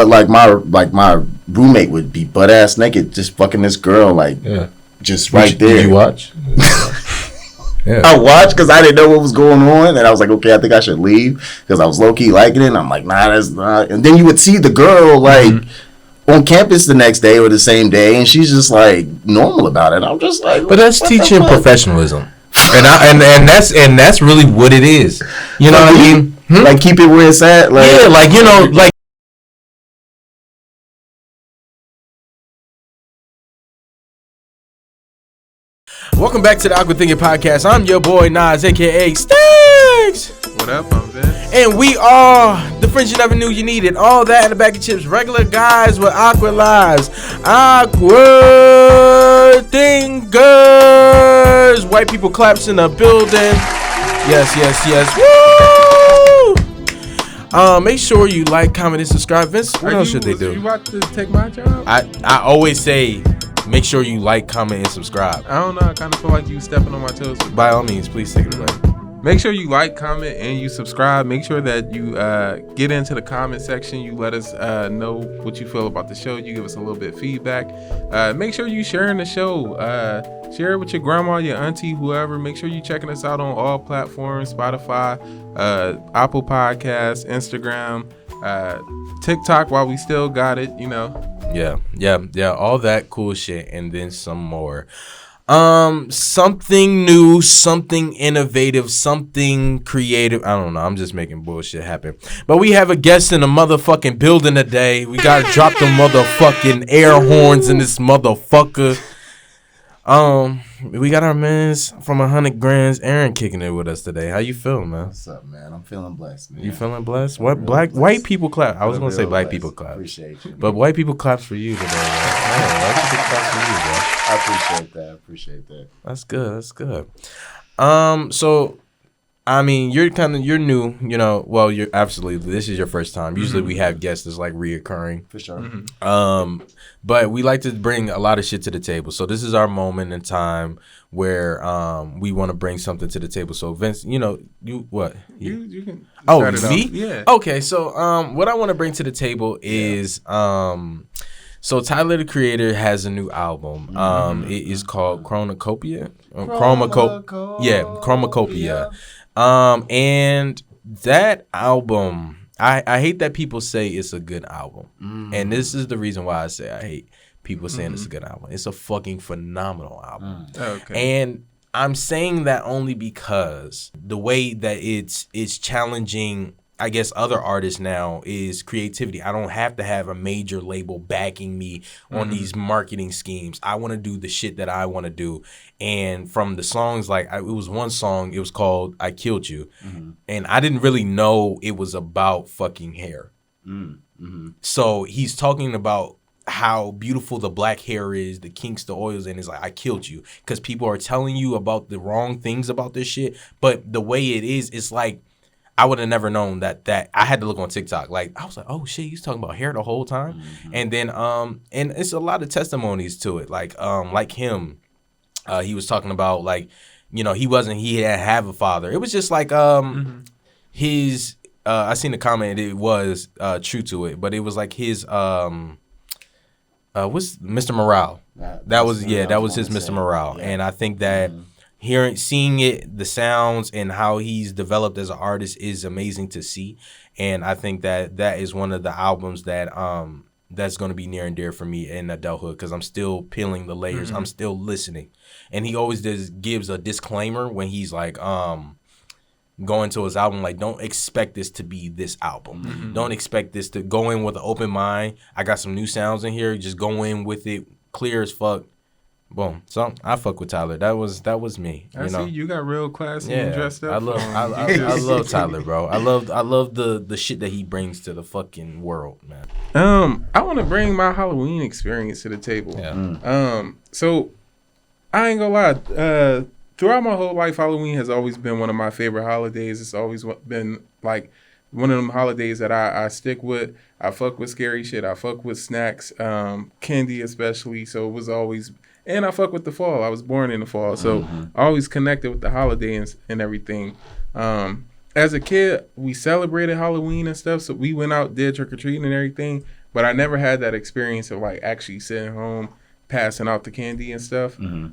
Like my roommate would be butt ass naked, just fucking this girl, like just right there. Did you watch? Yeah. I watched because I didn't know what was going on, and I was like, okay, I think I should leave because I was low key liking it. And I'm like, nah, that's not. And then you would see the girl like on campus the next day or the same day, and she's just like normal about it. I'm just like, but that's teaching professionalism, and that's really what it is. You know what I mean? Like keep it where it's at. Like, yeah, like like. Welcome back to the Awkward Thinking Podcast. I'm your boy Nas, aka Sticks. What up, I'm Vince. And we are the friends you never knew you needed. All that in a bag of chips. Regular guys with awkward lives. Awkward thinkers. White people claps in the building. Yes. Woo! Make sure you like, comment, and subscribe. Vince, what else should they do? You about to take my job? I always say, make sure you like, comment, and subscribe. I don't know. I kind of feel like you stepping on my toes. By all means, please take it away. Make sure you like, comment, and you subscribe. Make sure that you get into the comment section. You let us know what you feel about the show. You give us a little bit of feedback. Make sure you sharing the show. Share it with your grandma, your auntie, whoever. Make sure you checking us out on all platforms: Spotify, Apple Podcasts, Instagram, TikTok. While we still got it, you know. Yeah, all that cool shit and then some more. Something new, something innovative, something creative. I don't know, I'm just making bullshit happen. But we have a guest in the motherfucking building today. We gotta drop the motherfucking air horns in this motherfucker. We got our mans from 100 Grands, Arron, kicking it with us today. How you feeling, man? What's up, man? I'm feeling blessed, man. You feeling blessed? What white people clap? I was gonna say black people clap. Appreciate you, but white people claps for you today, man. White people claps for you, bro. I appreciate that. That's good. So, I mean, you're new, you know. Well, you're absolutely. This is your first time. Usually, we have guests that's like reoccurring. For sure. But we like to bring a lot of shit to the table. So this is our moment in time where we want to bring something to the table. So Vince, you know, you what? You can. It's me? Yeah. Okay. So what I want to bring to the table is So Tyler the Creator has a new album. It is called Chromacopia. Chromacopia. And that album, I hate that people say it's a good album. And this is the reason why I say I hate people saying it's a good album. It's a fucking phenomenal album. Okay. And I'm saying that only because the way that it's challenging, I guess, other artists now is creativity. I don't have to have a major label backing me on these marketing schemes. I want to do the shit that I want to do. And from the songs, like it was one song, it was called I Killed You. And I didn't really know it was about fucking hair. So he's talking about how beautiful the black hair is, the kinks, the oils, and it's like, I killed you. Because people are telling you about the wrong things about this shit. But the way it is, it's like, I would have never known that I had to look on TikTok. Like, I was like, oh shit, he's talking about hair the whole time. And then and it's a lot of testimonies to it. Like him, he was talking about, like, you know, he didn't have a father. It was just like his I seen the comment, it was true to it, but it was like his what's Mr. Morale. That was his Mr. Morale. And I think that seeing it, the sounds and how he's developed as an artist is amazing to see. And I think that is one of the albums that that's going to be near and dear for me in adulthood, because I'm still peeling the layers. I'm still listening. And he always gives a disclaimer when he's like going to his album, like, don't expect this to be this album. Don't expect this to go in with an open mind. I got some new sounds in here. Just go in with it clear as fuck. Boom. So I fuck with Tyler. That was me. I see you got real classy and dressed up. I love Tyler, bro. I love the shit that he brings to the fucking world, man. I want to bring my Halloween experience to the table. Yeah. So I ain't gonna lie. Throughout my whole life, Halloween has always been one of my favorite holidays. It's always been like one of them holidays that I stick with. I fuck with scary shit. I fuck with snacks, candy especially. So it was always. And I fuck with the fall. I was born in the fall. So I always connected with the holiday and everything. As a kid, we celebrated Halloween and stuff. So we went out, did trick-or-treating and everything. but I never had that experience of like actually sitting home passing out the candy and stuff. And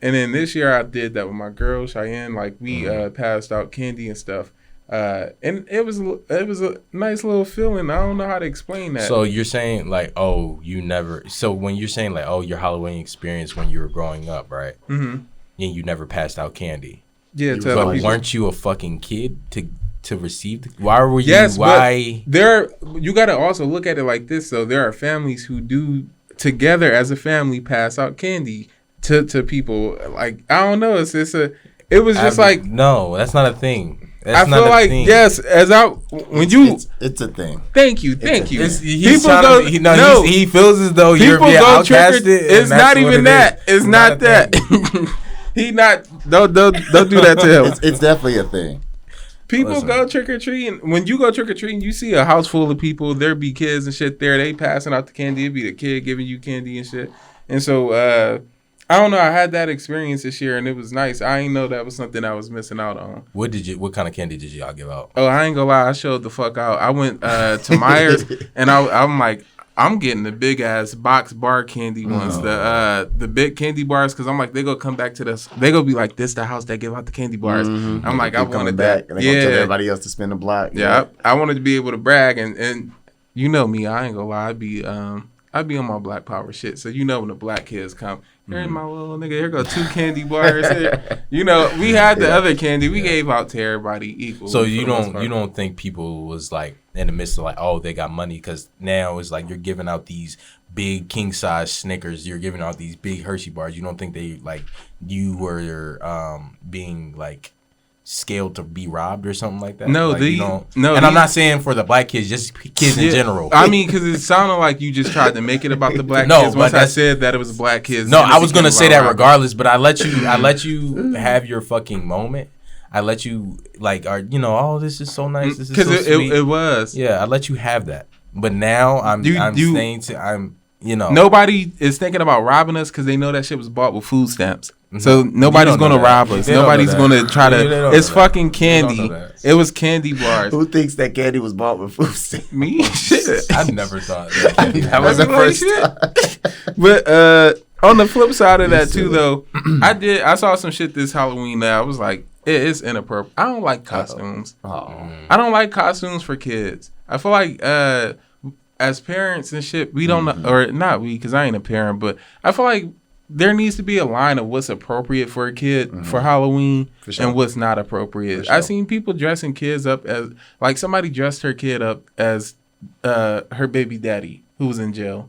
then this year I did that with my girl Cheyenne. Like we passed out candy and stuff. And it was a nice little feeling. I don't know how to explain that. So you're saying like, oh, you never. So when you're saying like, oh, your Halloween experience when you were growing up, right? And you never passed out candy. Yeah, but weren't you a fucking kid to receive? Why were you? Yes, why? You got to also look at it like this. So there are families who do together as a family pass out candy to people. Like I don't know. It was just like no, that's not a thing. I feel like yes, it's a thing. Thank you. He feels as though you're being outcasted. It's not even that. It's not that. He not. Don't do that to him. It's definitely a thing. People go trick or treating. When you go trick or treating, you see a house full of people. There be kids and shit there. They passing out the candy. It be the kid giving you candy and shit. And so I don't know. I had that experience this year, and it was nice. I ain't know that was something I was missing out on. What kind of candy did y'all give out? Oh, I ain't gonna lie. I showed the fuck out. I went to Myers, and I'm like, I'm getting the big ass box bar candy ones, the big candy bars, because I'm like, they gonna come back to this. They gonna be like, this the house that give out the candy bars. I'm like, I wanted that. And they gonna tell everybody else to spin the block. Yeah, I wanted to be able to brag, and you know me, I ain't gonna lie. I'd be on my Black Power shit. So you know when the black kids come, here's my little nigga. Here go 2 candy bars. Here. You know, we had the other candy. We gave out to everybody equal. So you don't think people was like in the midst of like, oh, they got money, because now it's like you're giving out these big king size Snickers. You're giving out these big Hershey bars. You don't think they like you were being like scaled to be robbed or something like that? No, like, I'm not saying for the black kids, just kids in general. I mean, because it sounded like you just tried to make it about the black kids. Once I said that it was black kids. No, I was gonna say that regardless, but I let you have your fucking moment. I let you oh, this is so nice. This is so sweet. It was. Yeah, I let you have that. But now nobody is thinking about robbing us because they know that shit was bought with food stamps. So nobody's gonna rob us. Nobody's gonna try to. It's fucking candy. It was candy bars. Who thinks that candy was bought with food stamps? Me? Shit. I never thought that was the first time. But on the flip side of that too, though, I saw some shit this Halloween that I was like, it's inappropriate. I don't like costumes. I don't like costumes for kids. I feel like as parents and shit, we don't know, or not we, because I ain't a parent, but I feel like there needs to be a line of what's appropriate for a kid for Halloween and what's not appropriate. I seen people dressing kids up as, like somebody dressed her kid up as her baby daddy who was in jail.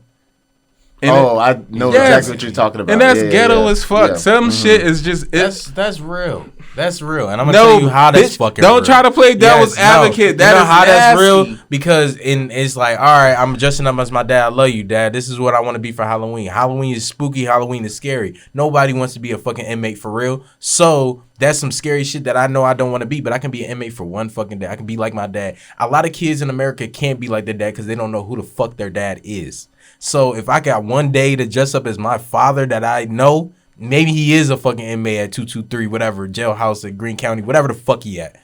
And I know exactly what you're talking about. And that's ghetto as fuck. Yeah. Some shit is just... That's real. That's real. And I'm going to tell you how that's fucking don't real. Try to play devil's advocate. That is how that's real? Because it's like, all right, I'm dressing up as my dad. I love you, Dad. This is what I want to be for Halloween. Halloween is spooky. Halloween is scary. Nobody wants to be a fucking inmate for real. So that's some scary shit that I know I don't want to be, but I can be an inmate for one fucking day. I can be like my dad. A lot of kids in America can't be like their dad because they don't know who the fuck their dad is. So if I got one day to dress up as my father that I know, maybe he is a fucking inmate at 223, whatever, jailhouse at Greene County, whatever the fuck he at.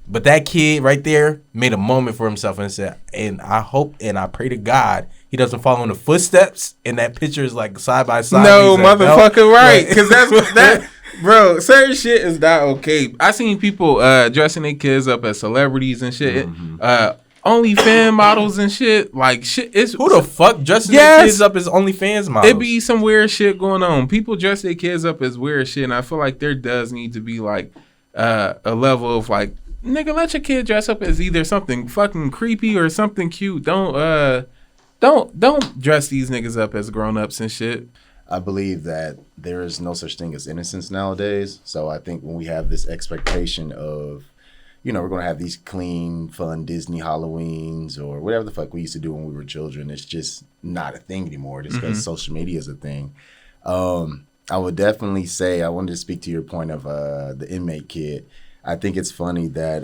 But that kid right there made a moment for himself and said, and I hope and I pray to God he doesn't follow in the footsteps. And that picture is like side by side. No, motherfucker, right. Because that's what that... Bro, certain shit is not okay. I seen people dressing their kids up as celebrities and shit. OnlyFans models and shit. Like, shit. Who the fuck dressing their kids up as OnlyFans models? It be some weird shit going on. People dress their kids up as weird shit, and I feel like there does need to be, like, a level of, like, nigga, let your kid dress up as either something fucking creepy or something cute. Don't dress these niggas up as grown-ups and shit. I believe that there is no such thing as innocence nowadays. So I think when we have this expectation of, we're going to have these clean, fun Disney Halloweens or whatever the fuck we used to do when we were children, it's just not a thing anymore just because social media is a thing. I would definitely say, I wanted to speak to your point of the inmate kid. I think it's funny that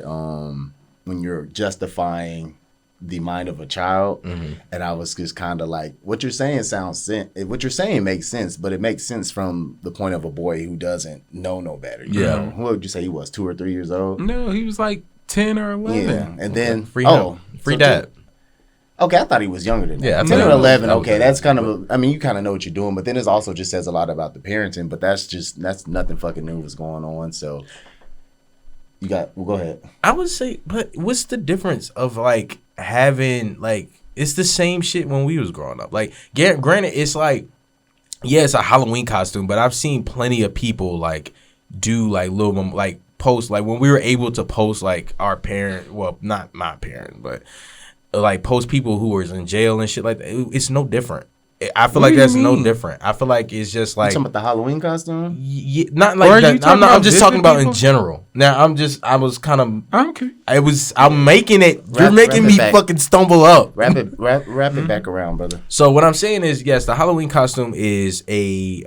when you're justifying the mind of a child, and I was just kind of like, what you're saying makes sense, but it makes sense from the point of a boy who doesn't know no better. You know? What would you say he was, 2 or 3 years old? No, he was like 10 or 11. Yeah, and then free dad. Okay, I thought he was younger than that. Yeah, 10 or 11. Okay, okay. that's kind of I mean, you kind of know what you're doing, but then it also just says a lot about the parenting. But that's nothing fucking new was going on. So go ahead. I would say, but what's the difference of like having like it's the same shit when we was growing up. Like, granted, it's like it's a Halloween costume, but I've seen plenty of people like do like little like post like when we were able to post like our parent, well, not my parent, but like post people who was in jail and shit like that. It's no different. I feel like that's no different. I feel like it's just like you talking about the Halloween costume. Not like that. I'm just talking about in general. Now I was kind of okay. I'm making it. You're making me fucking stumble up. Wrap it back around, brother. So what I'm saying is, yes, the Halloween costume is a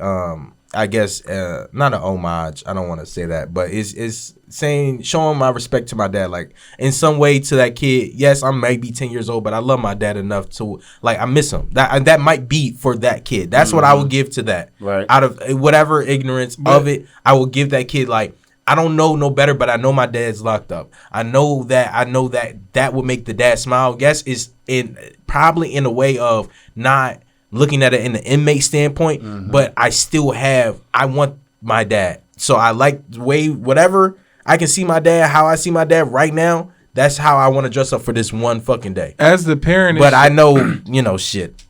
I guess not an homage. I don't want to say that, but it's showing my respect to my dad, like in some way to that kid. Yes, I'm maybe 10 years old, but I love my dad enough to like I miss him. That might be for that kid. That's what I would give to that. Right. Out of whatever ignorance of it, I will give that kid like I don't know no better, but I know my dad's locked up. I know that would make the dad smile. Yes, is probably in a way of not looking at it in the inmate standpoint, but I want my dad. So I like the way whatever I can see my dad, how I see my dad right now, that's how I want to dress up for this one fucking day. As the parent, but I know, shit.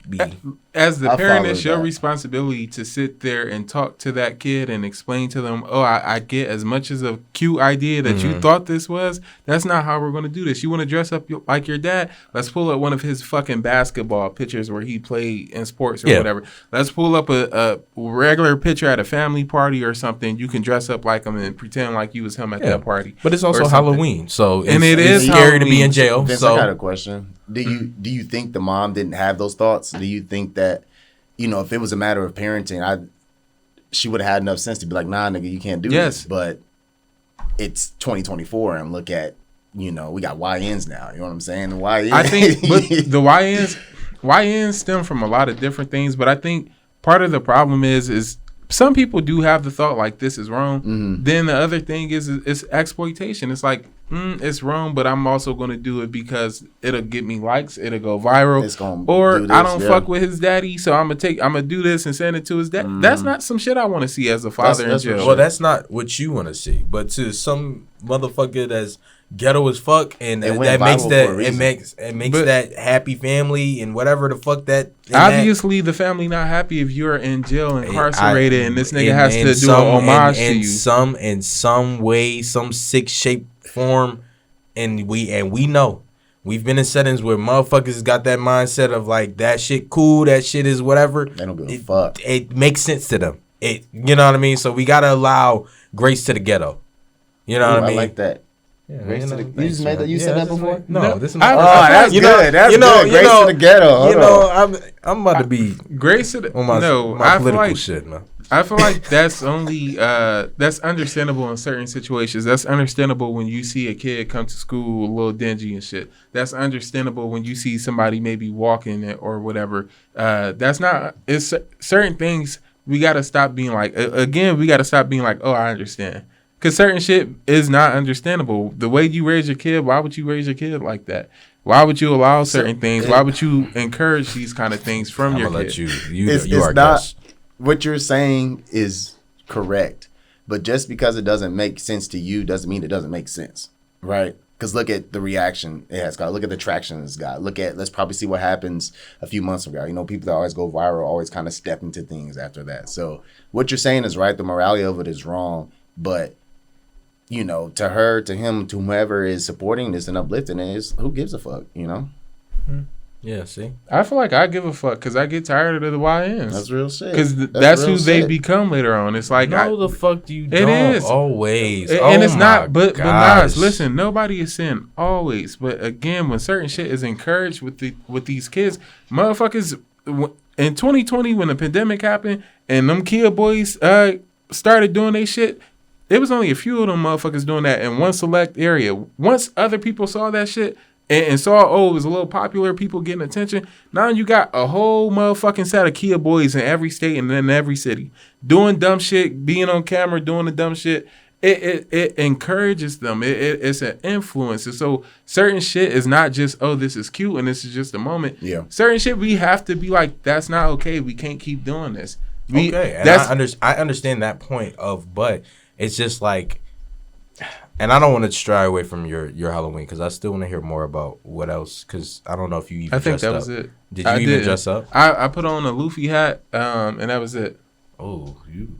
As the parent, it's your responsibility to sit there and talk to that kid and explain to them, I get as much as a cute idea that you thought this was. That's not how we're going to do this. You want to dress up like your dad? Let's pull up one of his fucking basketball pictures where he played in sports or whatever. Let's pull up a regular picture at a family party or something. You can dress up like him and pretend like you was him at that party. But it's also Halloween, so it is scary Halloween. To be in jail. Vince, so I got a question. Do you think the mom didn't have those thoughts? Do you think that, if it was a matter of parenting, she would have had enough sense to be like, nah, nigga, you can't do this. But it's 2024 and look at, we got YNs now. You know what I'm saying? The YNs. I think but the YNs stem from a lot of different things, but I think part of the problem is some people do have the thought like this is wrong. Then the other thing is exploitation. It's like, it's wrong, but I'm also going to do it because it'll get me likes. It'll go viral. I don't fuck with his daddy, so I'm gonna do this and send it to his dad. That's not some shit I want to see as a father in jail. Well, that's not what you want to see, but to some motherfucker that's ghetto as fuck, and that makes that happy family and whatever the fuck that. Obviously, the family not happy if you're in jail incarcerated, and this nigga has to do an homage to you. In some way, some sick shape, form, and we know we've been in settings where motherfuckers got that mindset of like that shit cool, that shit is whatever. They don't give a fuck. It makes sense to them. You know what I mean? So we gotta allow grace to the ghetto. You know what I mean? I like that. Yeah, grace to the, you just made that. You said that before. No, this is that's good. That's good. Grace to the ghetto. I'm about to be grace to the. My political shit, man. I feel like that's only that's understandable in certain situations. That's understandable when you see a kid come to school a little dingy and shit. That's understandable when you see somebody maybe walking it or whatever. That's not. It's certain things we gotta stop being like. Again, we gotta stop being like, oh, I understand. Because certain shit is not understandable. The way you raise your kid, why would you raise your kid like that? Why would you allow certain things? Why would you encourage these kind of things from your kid? You are not. What you're saying is correct, but just because it doesn't make sense to you doesn't mean it doesn't make sense, right? Because look at the reaction it has got. Look at the traction it's got. Let's probably see what happens a few months from now. People that always go viral always kind of step into things after that. So what you're saying is right. The morality of it is wrong, but to her, to him, to whomever is supporting this and uplifting it, who gives a fuck, Yeah, see? I feel like I give a fuck because I get tired of the YNs. That's real shit. Because that's who they become later on. It's like... No, the fuck do you don't. It is. Always. And it's not... But Nas, listen, nobody is saying always. But again, when certain shit is encouraged with these kids, motherfuckers... In 2020, when the pandemic happened and them kid boys started doing their shit... It was only a few of them motherfuckers doing that in one select area. Once other people saw that shit and saw, it was a little popular, people getting attention, now you got a whole motherfucking set of Kia boys in every state and in every city doing dumb shit, being on camera, doing the dumb shit. it encourages them. It's an influence. And so certain shit is not just, oh, this is cute and this is just a moment. Yeah. Certain shit we have to be like, that's not okay. We can't keep doing this. Okay, and I understand that point but it's just like, and I don't want to stray away from your Halloween because I still want to hear more about what else, because I don't know if you even I think that up. was it. Did you even dress up? I put on a Luffy hat, and that was it. Oh, you.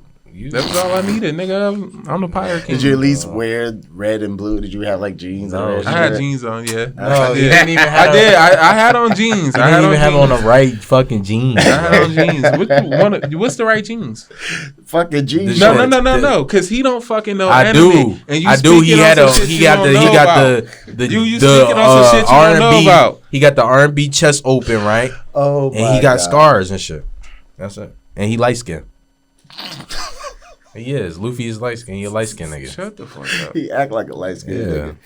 That was all I needed, nigga. I'm the Pirate King. Did you at least wear red and blue? Did you have like jeans? No, I had jeans on, yeah. No, I didn't even have. I did. I had on jeans. I didn't even have on the right fucking jeans. I had on jeans. What's the right jeans? Fucking jeans. No. Because he don't fucking know. I anime, do. And you I do. He got the you speaking on some shit you don't know about. He got the R&B chest open, right? Oh, my and he got God. scars and shit. That's it. And he light skinned. He is. Luffy is light skinned. He a light skinned nigga. Shut the fuck up. He act like a light skinned nigga.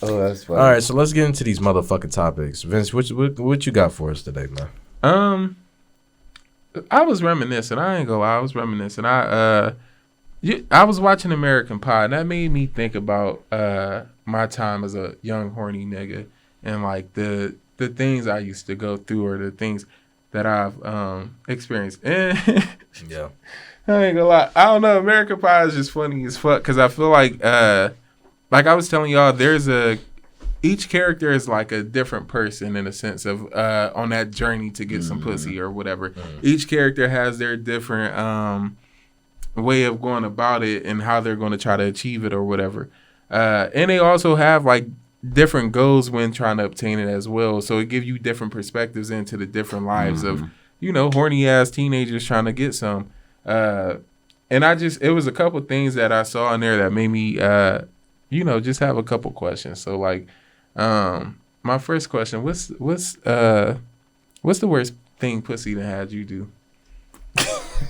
Oh, that's funny. All right, so let's get into these motherfucking topics. Vince, what you got for us today, man? I was reminiscing. I ain't gonna lie. I was reminiscing. I was watching American Pie, and that made me think about my time as a young horny nigga and like the things I used to go through or the things that I've experienced. And yeah. I ain't gonna lie. I don't know. American Pie is just funny as fuck because I feel like I was telling y'all, each character is like a different person in a sense of on that journey to get some pussy or whatever. Mm-hmm. Each character has their different way of going about it and how they're going to try to achieve it or whatever. And they also have like different goals when trying to obtain it as well. So it gives you different perspectives into the different lives of, horny ass teenagers trying to get some. And it was a couple things that I saw in there that made me, just have a couple questions. So like, my first question, what's the worst thing pussy that had you do?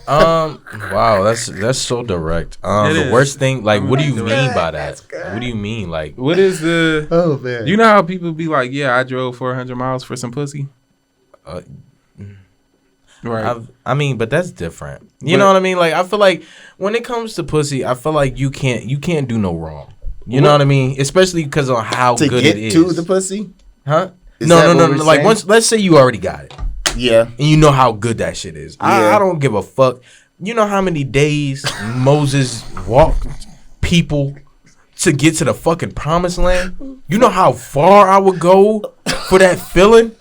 Wow, that's so direct. The worst thing, like, what do you mean by that? What do you mean? Like, what is the, oh man, you know how people be like, yeah, I drove 400 miles for some pussy? Right. I mean, but that's different. You know what I mean? Like, I feel like when it comes to pussy, I feel like you can't do no wrong. You know what I mean? Especially because of how good it is. To get to the pussy? Huh? No. Like, let's say you already got it. Yeah. And you know how good that shit is. Yeah. I don't give a fuck. You know how many days Moses walked people to get to the fucking promised land? You know how far I would go for that feeling?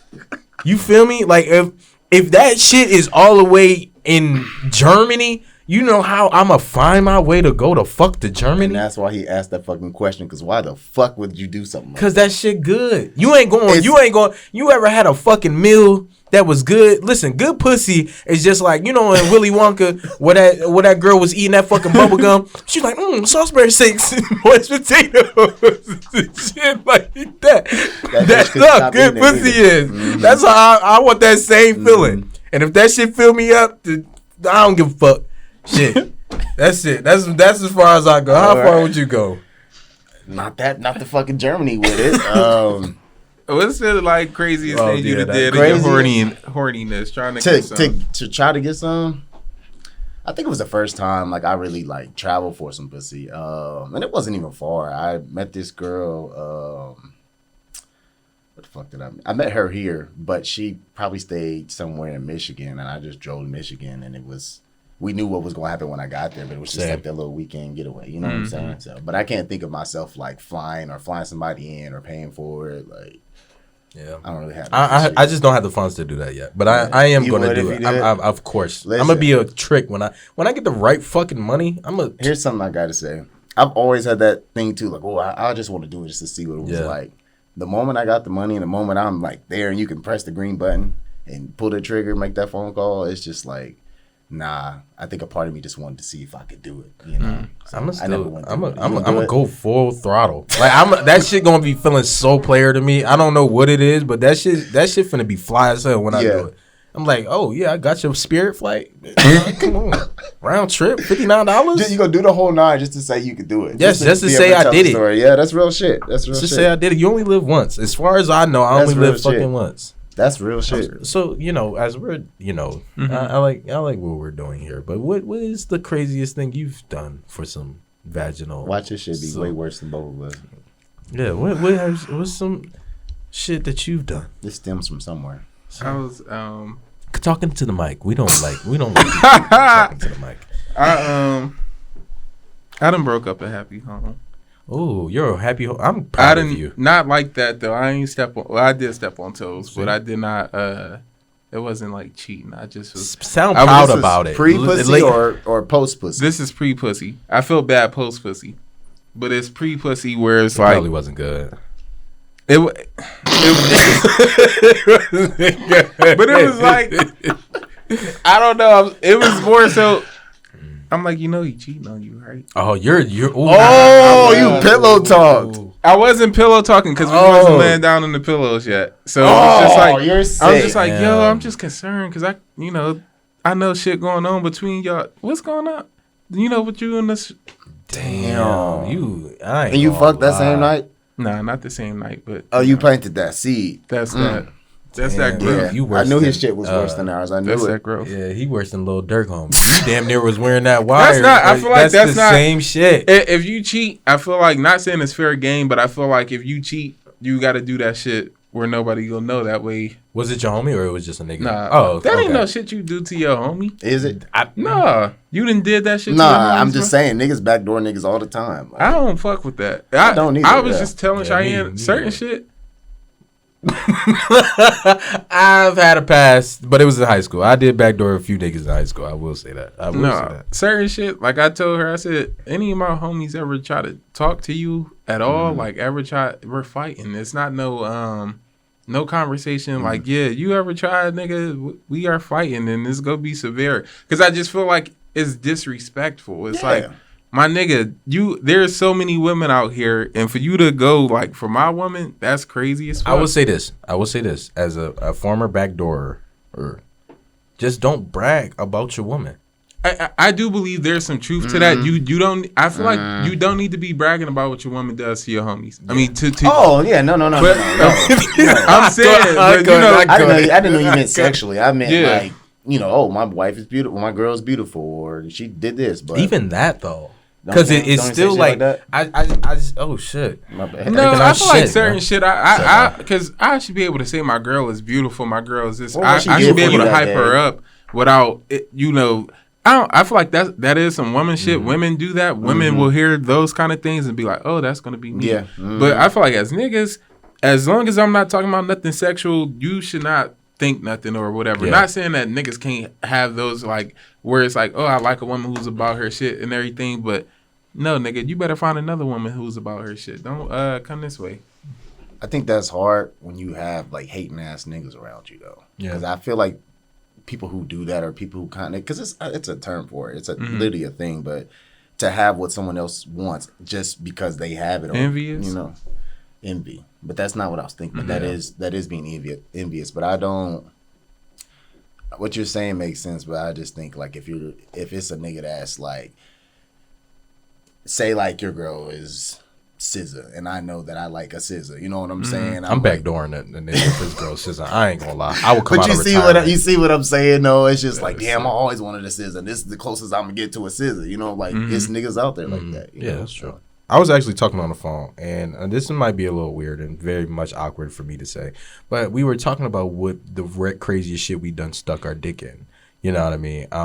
You feel me? Like, if that shit is all the way in Germany, you know how I'm going to find my way to go to fuck to Germany? And that's why he asked that fucking question, because why the fuck would you do something like that? Because that shit good. You ever had a fucking meal that was good? Listen, good pussy is just like, in Willy Wonka, where that girl was eating that fucking bubble gum. She's like, Salisbury steaks, mashed potatoes, shit like that. That's how good pussy is. Mm-hmm. That's how I want that same feeling. And if that shit fill me up, I don't give a fuck. Shit. That's it. That's as far as I go. How far would you go? Not the fucking Germany with it. What's the like craziest thing you did in your horniness trying to get some? To try to get some? I think it was the first time like I really like traveled for some pussy. And it wasn't even far. I met this girl. What the fuck did I met her here, but she probably stayed somewhere in Michigan, and I just drove to Michigan, and we knew what was going to happen when I got there, but it was just like that little weekend getaway. You know what I'm saying? So, but I can't think of myself like flying somebody in or paying for it. Like, yeah, I don't really have. I just don't have the funds to do that yet, but I am going to do it. Of course, I'm gonna be a trick when I get the right fucking money. Here's something I gotta say. I've always had that thing too. Like, I just want to do it just to see what it was like. The moment I got the money and the moment I'm like there and you can press the green button and pull the trigger, make that phone call, it's just like, nah. I think a part of me just wanted to see if I could do it. You know, so I'm gonna go full throttle. Like that shit gonna be feeling so player to me. I don't know what it is, but that shit finna be fly as hell when I do it. I'm like, oh yeah, I got your Spirit flight. Come on, round trip, $59. You gonna do the whole 9 just to say you could do it? Yes, just to say I did it. Yeah, that's real shit. That's real shit. Just say I did it. You only live once. As far as I know, I only live fucking once. That's real shit. So as we're I like what we're doing here. But what is the craziest thing you've done for some vaginal. Watch this shit be way worse than both of us. Yeah, what's some shit that you've done? This stems from somewhere. I was talking to the mic. We don't like talking to the mic. I done broke up a happy home. Oh, you're a happy home. I'm proud of you. Not like that though. I ain't step on. Well, I did step on toes, but I did not. It wasn't like cheating. I just was sound proud about it. Pre-pussy or post-pussy? This is pre-pussy. I feel bad post-pussy, but it's pre-pussy where it's it like probably wasn't good. But it was like, I don't know. It was more so. I'm like, he cheating on you, right? Oh, you're. You pillow talked. I wasn't pillow talking because we wasn't laying down on the pillows yet. So it's just like, you're sick. I was just like, I'm just concerned because I know shit going on between y'all. What's going on? What you in this? Damn, and you fucked that same night? Nah, not the same night, but you planted that seed. That's that. That's that growth. Yeah. I knew his shit was worse than ours. I knew that's it. That growth. Yeah, he worse than Lil Durk, homie. You damn near was wearing that wire. That's not. I feel like that's the not same shit. If you cheat, I feel like, not saying it's fair game, but I feel like if you cheat, you got to do that shit where nobody gonna know. That way. Was it your homie or it was just a nigga? Nah. Oh, that ain't no shit you do to your homie. Is it? Nah. You done did that shit. Nah, to your homies, I'm just saying, niggas backdoor niggas all the time. Like, I don't fuck with that. I don't either. I was just telling Cheyenne certain shit. I've had a past, but it was in high school. I did backdoor a few niggas in high school. I will say that. I will say that. Certain shit, like I told her, I said, any of my homies ever try to talk to you at all, like ever try, we're fighting. It's not no conversation. Like, yeah, you ever try, nigga? We are fighting, and it's gonna be severe. Because I just feel like it's disrespectful. It's like, my nigga, there's so many women out here, and for you to go like for my woman, that's crazy as fuck. I will say this as a former backdoorer, just don't brag about your woman. I do believe there's some truth to that. You don't. I feel like you don't need to be bragging about what your woman does to your homies. I mean, to. Oh yeah, no. I'm saying, I didn't know you meant sexually. I meant like, my wife is beautiful, my girl's beautiful, or she did this. But even that though. Because it's still like I just, oh shit. My bad. No, I feel like certain shit. Because I should be able to say my girl is beautiful. My girl is this. I should be able to hype her up without it. I feel like that is some woman shit. Women do that. Women will hear those kind of things and be like, oh, that's gonna be me. Yeah. But I feel like as niggas, as long as I'm not talking about nothing sexual, you should not think nothing or whatever. Not saying that niggas can't have those like where it's like, oh, I like a woman who's about her shit and everything, but no, nigga, you better find another woman who's about her shit. Don't come this way. I think that's hard when you have like hating ass niggas around you though. Yeah. Because I feel like people who do that are people who kind of, because it's a term for it. It's literally a thing, but to have what someone else wants just because they have it, or, envious, envy. But that's not what I was thinking. That is being envious. But I don't. What you're saying makes sense, but I just think like if it's a nigga that's like, say like your girl is SZA, and I know that I like a SZA. You know what I'm saying? I'm backdooring that nigga if his girl SZA. I ain't gonna lie. I would come but out you of see retirement. you see what I'm saying? No, it's just like, damn, I always wanted a SZA. This is the closest I'm gonna get to a SZA. Like it's niggas out there like that. Yeah, that's true. I was actually talking on the phone, and this might be a little weird and very much awkward for me to say, but we were talking about what the craziest shit we done stuck our dick in. You know what I mean? I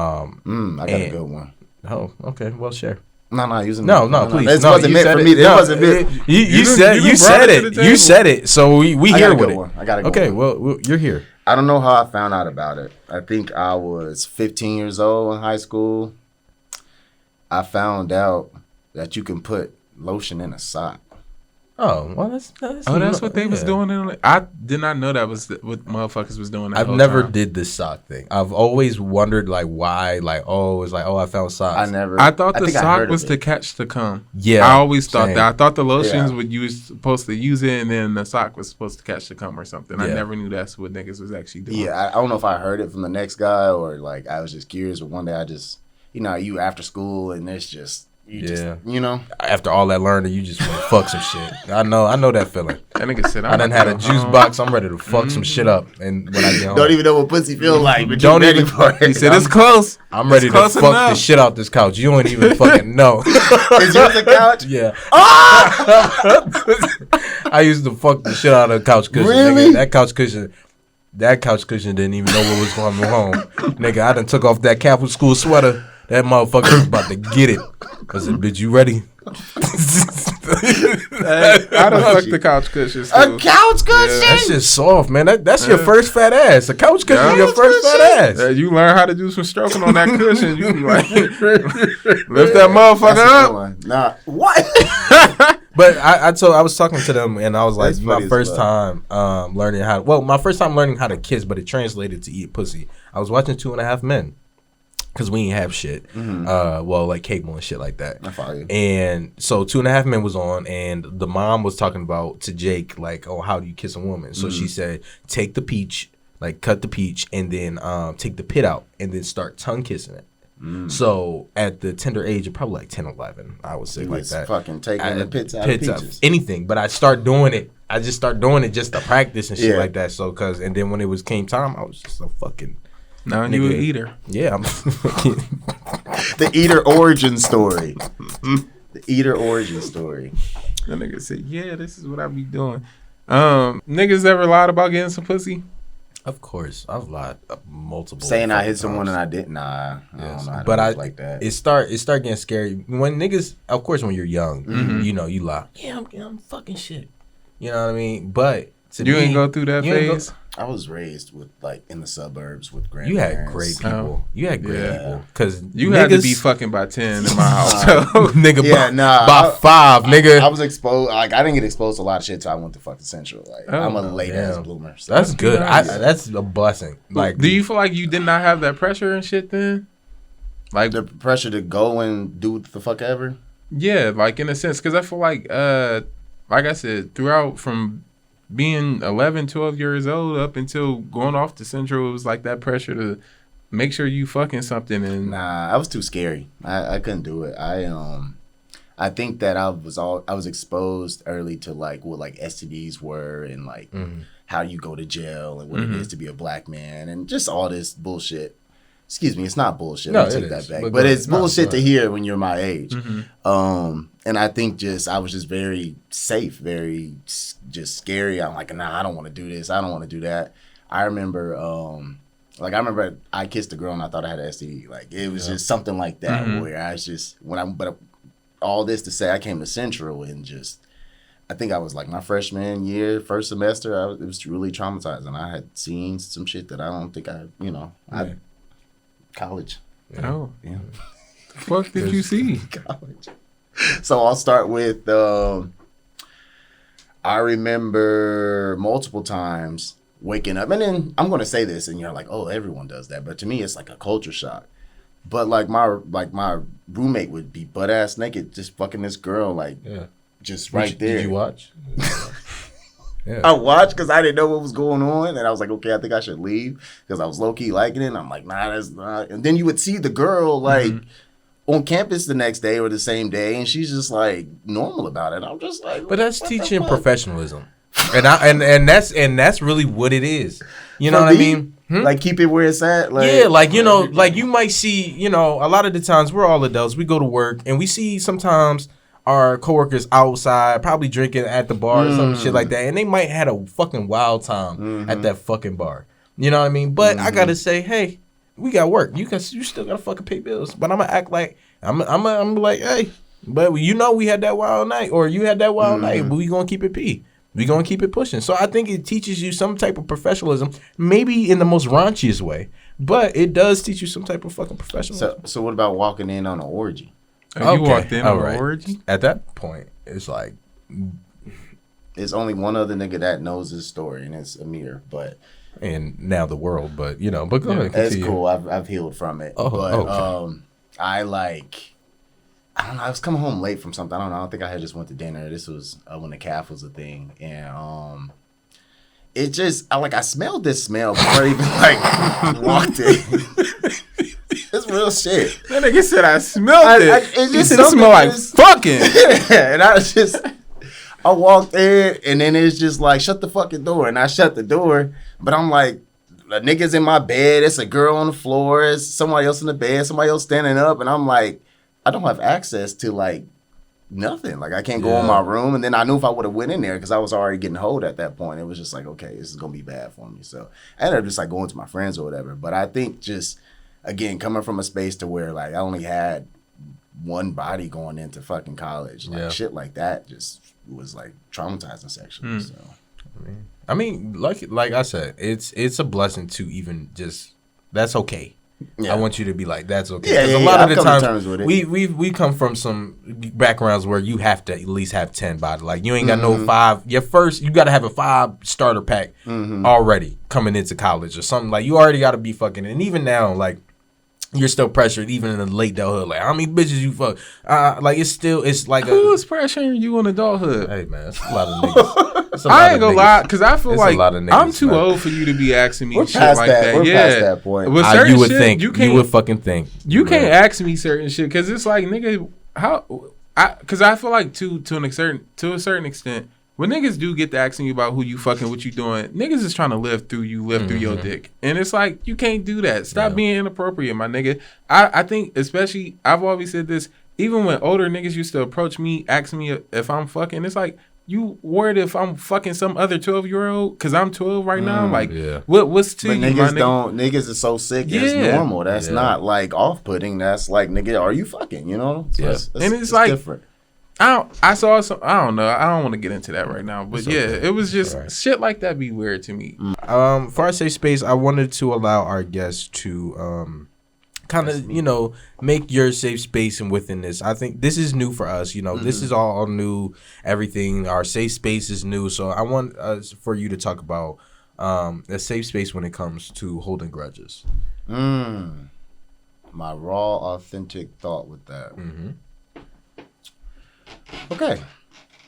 got a good one. Oh, okay. Well, share. No, please. This wasn't meant for me. It wasn't meant. You said it. You said it. So we here with it. I got a good one. Okay, well, you're here. I don't know how I found out about it. I think I was 15 years old in high school. I found out that you can put lotion in a sock. Oh, well, that's what they was doing. I did not know that was what motherfuckers was doing. I've never did this sock thing. I've always wondered like why, like I found socks. I thought the sock was to catch the cum. Yeah, I always thought that. I thought the lotions supposed to use it, and then the sock was supposed to catch the cum or something. Yeah. I never knew that's what niggas was actually doing. Yeah, I don't know if I heard it from the next guy or like I was just curious. But one day I just, you after school and it's just. After all that learning, you just want to fuck some shit. I know that feeling. That nigga said, I done had a juice box. I'm ready to fuck some shit up. And when I get home, don't even know what pussy feel like. But don't even. He said it's close. I'm ready to fuck the shit out this couch. You don't even fucking know. Is yours a couch? Yeah. I used to fuck the shit out of the couch cushion. Really? Nigga, that couch cushion didn't even know what was going on. Nigga, I done took off that Catholic school sweater. That motherfucker was about to get it. I said, bitch, you ready? I done fucked the couch cushions too. A couch cushion? That shit's soft, man. That's your first fat ass. A couch cushion is your first fat ass. You learn how to do some stroking on that cushion. You be like, lift that motherfucker up. Nah, what? But I was talking to them and I was like, my first time learning how to kiss, but it translated to eat pussy. I was watching 2.5 Men. Because we ain't have shit. Like cable and shit like that. I follow you. And so 2.5 Men was on, and the mom was talking about to Jake, like, oh, how do you kiss a woman? So she said, take the peach, like cut the peach, and then take the pit out, and then start tongue kissing it. So at the tender age of probably like 10, 11, I would say like that. Fucking taking the pits out of peaches. Anything, but I start doing it. I just start doing it just to practice and shit like that. So, and then when it came time, I was just a fucking... Now you an eater. Yeah, I'm the eater origin story. The eater origin story. That nigga said, "Yeah, this is what I be doing." Niggas ever lied about getting some pussy? Of course, I've lied multiple. Saying I hit someone and I didn't. Nah, I don't know how to live like that. It start getting scary when niggas. Of course, when you're young, you know you lie. Yeah, I'm fucking shit. You know what I mean? But you ain't go through that phase. I was raised with like in the suburbs with grandparents. You had great people. You had great people because you had to be fucking by 10 in my house. Nigga, by 5, nigga. I was exposed. Like I didn't get exposed to a lot of shit till I went to fucking Central. Like I'm a late ass bloomer. So. That's good. That's a blessing. Like, do you feel like you did not have that pressure and shit then? Like the pressure to go and do the fuck ever? Yeah, like in a sense, because I feel like I said, throughout from being 11, 12 years old up until going off to Central, it was like that pressure to make sure you fucking something. And nah, I was too scary. I couldn't do it. I think that I was exposed early to like what like STDs were and like how you go to jail and what it is to be a black man and just all this bullshit. Excuse me, it's not bullshit. No, take that back. But it's bullshit to hear when you're my age. And I think I was just very safe, very just scary. I'm like, nah, I don't want to do this. I don't want to do that. I remember I kissed a girl and I thought I had an STD. Like it was just something like that where I was just but all this to say I came to Central and just I think I was like my freshman year, first semester. It was really traumatizing. I had seen some shit that I don't think college. Yeah. Oh. Yeah. The fuck did you see? College. So I'll start with I remember multiple times waking up and then I'm gonna say this and you're like, oh, everyone does that. But to me it's like a culture shock. But like my roommate would be butt ass naked just fucking this girl just right there. Did you watch? Yeah. I watched because I didn't know what was going on, and I was like, okay, I think I should leave because I was low key liking it. And I'm like, nah, that's not. And then you would see the girl like on campus the next day or the same day, and she's just like normal about it. I'm just like, but that's teaching professionalism, and that's really what it is. You know what I mean? Like keep it where it's at. Like, yeah, like you know, like you might see, a lot of the times we're all adults. We go to work and we see sometimes our coworkers outside, probably drinking at the bar or some shit like that, and they might had a fucking wild time at that fucking bar. You know what I mean? But I gotta say, hey, we got work. You still gotta fucking pay bills. But I'm gonna act like I'm like, hey, but we had that wild night, or you had that wild night, but we gonna keep it P. We gonna keep it pushing. So I think it teaches you some type of professionalism, maybe in the most raunchiest way, but it does teach you some type of fucking professionalism. So what about walking in on an orgy? You walked in on an orgy? At that point, it's like... There's only one other nigga that knows this story, and it's Amir, but... And now the world, but go ahead. It's cool. I've healed from it. Oh, but okay. I don't know, I was coming home late from something. I don't know. I don't think I had just went to dinner. This was when the calf was a thing. And it just... I smelled this smell before I even walked in. It's real real shit. That nigga said I smelled it. It just smell like fucking. And I walked in, and then it's just like, shut the fucking door. And I shut the door, but I'm like, a nigga's in my bed. It's a girl on the floor. It's somebody else in the bed. Somebody else standing up. And I'm like, I don't have access to like nothing. Like I can't go in my room. And then I knew if I would have went in there, because I was already getting hold at that point, it was just like, okay, this is going to be bad for me. So I ended up just like going to my friends or whatever. But I think just, again, coming from a space to where like I only had one body going into fucking college, like shit like that just was like traumatizing sexually. So I mean, like I said, it's a blessing to even just, that's okay. Yeah. I want you to be like, that's okay. Because a lot of the times we come from some backgrounds where you have to at least have 10 bodies. Like you ain't got no 5. Your first, you got to have a 5 starter pack already coming into college or something. Like you already got to be fucking. And even now, like you're still pressured, even in the late adulthood. Like how many bitches you fuck? Like it's like who's pressuring you in adulthood? Hey man, it's a lot of niggas. I ain't gonna lie, because I feel like I'm too old for you to be asking me shit like that. We're past that point. With certain you would shit, think. You would fucking think. You can't ask me certain shit because it's like, nigga, because I feel like to a certain extent, when niggas do get to asking you about who you fucking, what you doing, niggas is trying to live through your dick. And it's like, you can't do that. Stop being inappropriate, my nigga. I think, especially, I've always said this, even when older niggas used to approach me, asking me if I'm fucking, it's like, you worried if I'm fucking some other 12-year-old? Because I'm 12 right now? Like, what's to you, niggas niggas is so sick, it's normal. That's not, like, off-putting. That's like, nigga, are you fucking, you know? So it's like, different. I saw some. I don't know. I don't want to get into that right now. But it was just shit like that be weird to me. For our safe space, I wanted to allow our guests to kind of make your safe space, and within this, I think this is new for us. This is all new. Everything, our safe space is new. So I want us for you to talk about a safe space when it comes to holding grudges. My raw, authentic thought with that. Okay,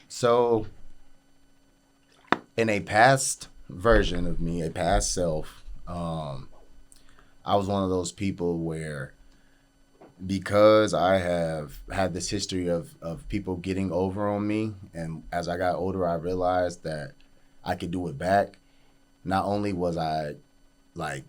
so in a past version of me, a past self, I was one of those people where, because I have had this history of people getting over on me, and as I got older, I realized that I could do it back. Not only was I like,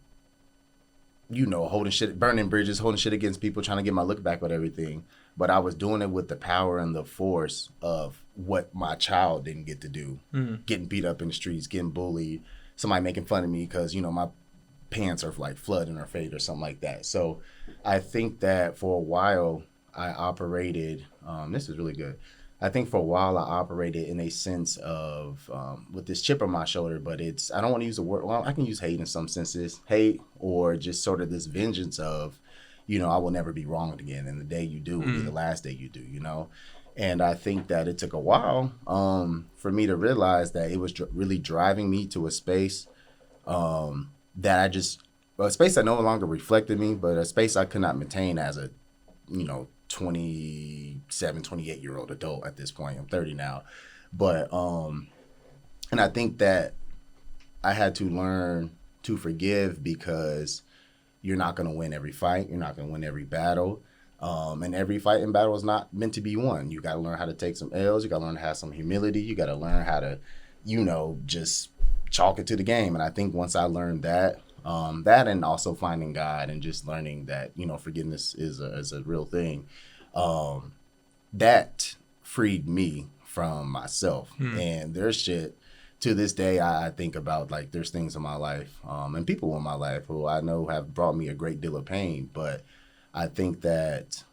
holding shit, burning bridges, holding shit against people, trying to get my look back with everything, but I was doing it with the power and the force of what my child didn't get to do. Getting beat up in the streets, getting bullied, somebody making fun of me because, my pants are like flooding or fade or something like that. So I think that for a while I operated, this is really good. I think for a while I operated in a sense of, with this chip on my shoulder, but I don't want to use the word, well, I can use hate in some senses, hate, or just sort of this vengeance of, I will never be wronged again. And the day you do will be the last day you do, And I think that it took a while for me to realize that it was really driving me to a space that a space that no longer reflected me, but a space I could not maintain as a, 27, 28-year-old adult at this point. I'm 30 now. But, and I think that I had to learn to forgive, because you're not going to win every fight. You're not going to win every battle. And every fight and battle is not meant to be won. You got to learn how to take some L's. You got to learn to have some humility. You got to learn how to, just chalk it to the game. And I think once I learned that, and also finding God and just learning that, forgiveness is a real thing, that freed me from myself. And there's shit to this day I think about, like, there's things in my life and people in my life who I know have brought me a great deal of pain, but I think that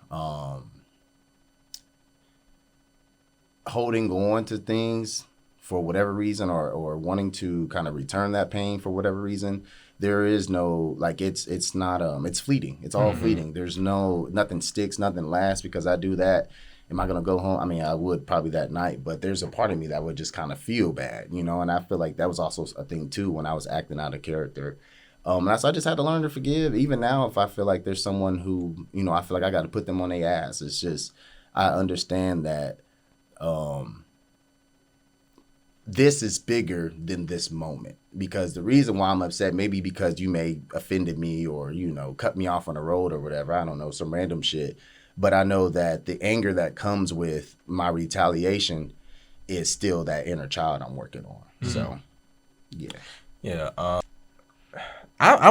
holding on to things for whatever reason, or wanting to kind of return that pain for whatever reason, there is no, like, it's not, it's fleeting. It's all fleeting. There's nothing sticks, nothing lasts, because I do that. Am I going to go home? I mean, I would probably that night, but there's a part of me that would just kind of feel bad, and I feel like that was also a thing too when I was acting out of character. So I just had to learn to forgive. Even now, if I feel like there's someone who, I feel like I got to put them on their ass, it's just, I understand that this is bigger than this moment. Because the reason why I'm upset, maybe because you may offended me or, you know, cut me off on the road or whatever. I don't know, some random shit. But I know that the anger that comes with my retaliation is still that inner child I'm working on. Mm-hmm. So, yeah. Yeah. I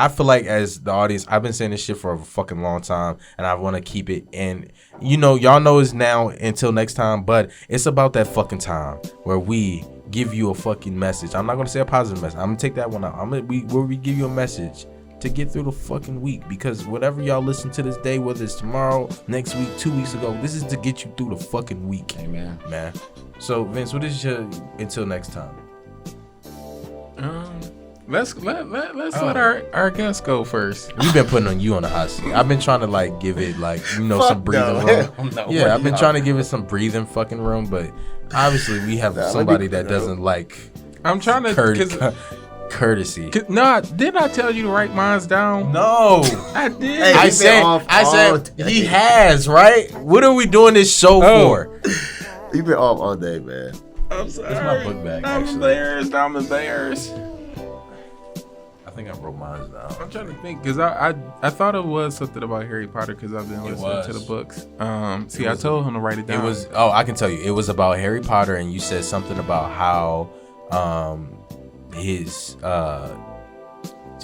feel like as the audience, I've been saying this shit for a fucking long time, and I want to keep it. And, you know, y'all know it's now until next time, but it's about that fucking time where we give you a fucking message. I'm not going to say a positive message. I'm going to take that one out. Where we give you a message to get through the fucking week, because whatever y'all listen to this day, whether it's tomorrow, next week, 2 weeks ago, this is to get you through the fucking week. Amen. Man. So, Vince, what is your until next time? Let's let our guest go first. We've been putting on you on the hot seat. I've been trying to like give it like, you know, some breathing room. No, yeah, I've been trying to give it some breathing fucking room, but obviously we have somebody that doesn't like. I'm trying to courtesy. Didn't I tell you to write mine down? No, I did. Hey, I said he has, right? What are we doing this show for? You've been off all day, man. I'm sorry. It's my book bag. I'm embarrassed. I think I wrote mine down. I'm trying to think because I thought it was something about Harry Potter because I've been listening to the books. I told him to write it down. It was I can tell you it was about Harry Potter, and you said something about how his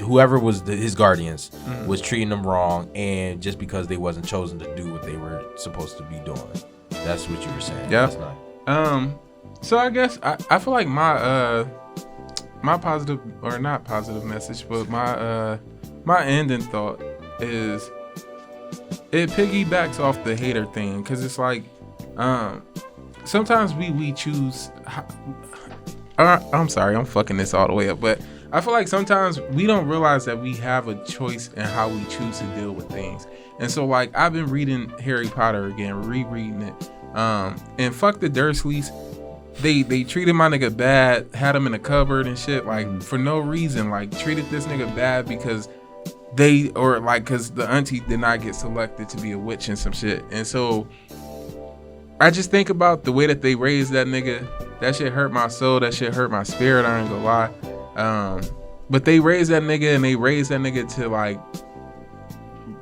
whoever was his guardians was treating them wrong, and just because they wasn't chosen to do what they were supposed to be doing. That's what you were saying. Yeah. So I guess I feel like my positive, or not positive message, but my ending thought is it piggybacks off the hater thing, because it's like sometimes we choose. I'm sorry, I'm fucking this all the way up, but I feel like sometimes we don't realize that we have a choice in how we choose to deal with things. And so like I've been reading Harry Potter again, rereading it, and fuck the Dursleys. They treated my nigga bad, had him in a cupboard and shit, like for no reason, like treated this nigga bad because cause the auntie did not get selected to be a witch and some shit. And so I just think about the way that they raised that nigga. That shit hurt my soul. That shit hurt my spirit. I ain't gonna lie. But they raised that nigga, and they raised that nigga to like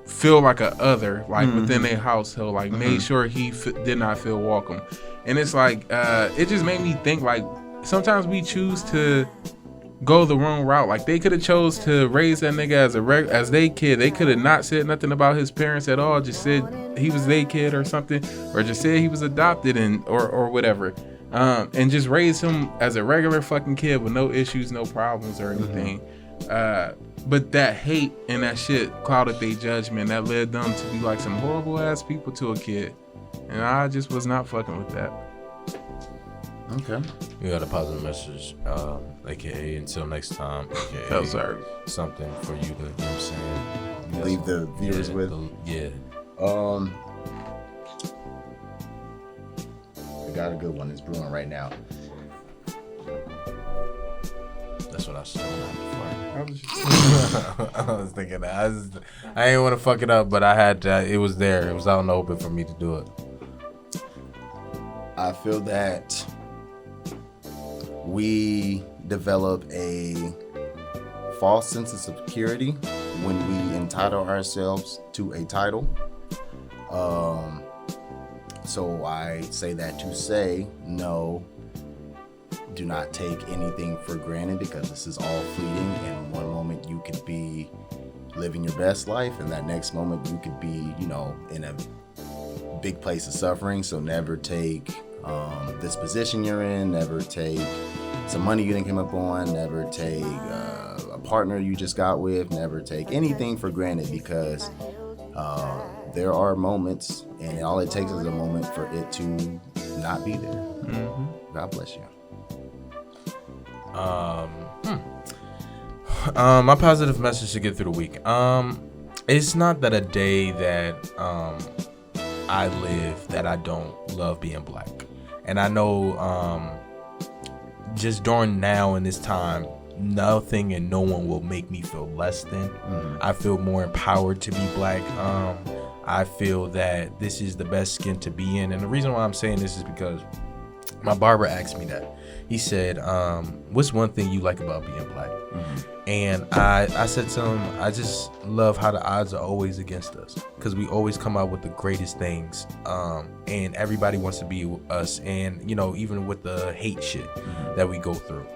feel like a other, like within their household, like made sure he did not feel welcome. And it's like, it just made me think like sometimes we choose to go the wrong route. Like they could have chose to raise that nigga as they kid. They could have not said nothing about his parents at all. Just said he was their kid or something, or just said he was adopted or whatever. And just raise him as a regular fucking kid with no issues, no problems or anything. But that hate and that shit clouded their judgment. That led them to be like some horrible ass people to a kid. And I just was not fucking with that. Okay. You got a positive message, aka until next time, aka something for you to, you know what I'm saying? Leave the viewers with. I got a good one. It's brewing right now. That's what I said before. I was thinking that. I didn't want to fuck it up, but I had it was there. It was out in the open for me to do it. I feel that we develop a false sense of security when we entitle ourselves to a title. So I say that to say, no, do not take anything for granted, because this is all fleeting. And one moment you could be living your best life, and that next moment you could be, you know, in a big place of suffering. So never take this position you're in, never take some money you didn't come up on, never take a partner you just got with, never take anything for granted, because there are moments, and all it takes is a moment for it to not be there. God bless you. My positive message to get through the week. It's not that a day that I live that I don't love being black. And I know just during now and this time, nothing and no one will make me feel less than. I feel more empowered to be black. I feel that this is the best skin to be in. And the reason why I'm saying this is because My barber asked me that. He said, what's one thing you like about being black? And I said to him, I just love how the odds are always against us, because we always come out with the greatest things, and everybody wants to be us. And you know, even with the hate shit that we go through,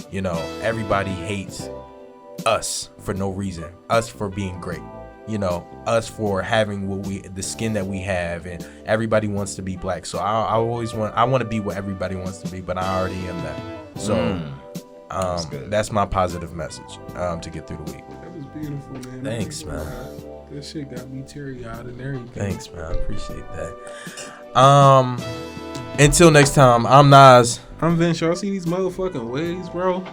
you know, everybody hates us for no reason, us for being great, you know, us for having the skin that we have, and everybody wants to be black. So I want to be what everybody wants to be, but I already am that. So that's my positive message to get through the week. That was beautiful, man. Thanks, man. That shit got me teary-eyed and everything. Thanks, man. I appreciate that. Until next time, I'm Nas. I'm Vince. Y'all see these motherfucking waves, bro?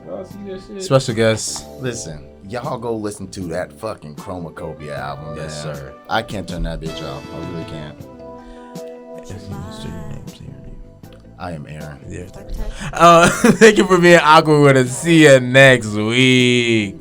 Y'all see that shit? Special guest. Listen, y'all go listen to that fucking Chromacopia album, man. Yes, sir. I can't turn that bitch off. I really can't. I am Aaron. Yeah. Thank you for being awkward with us. See you next week.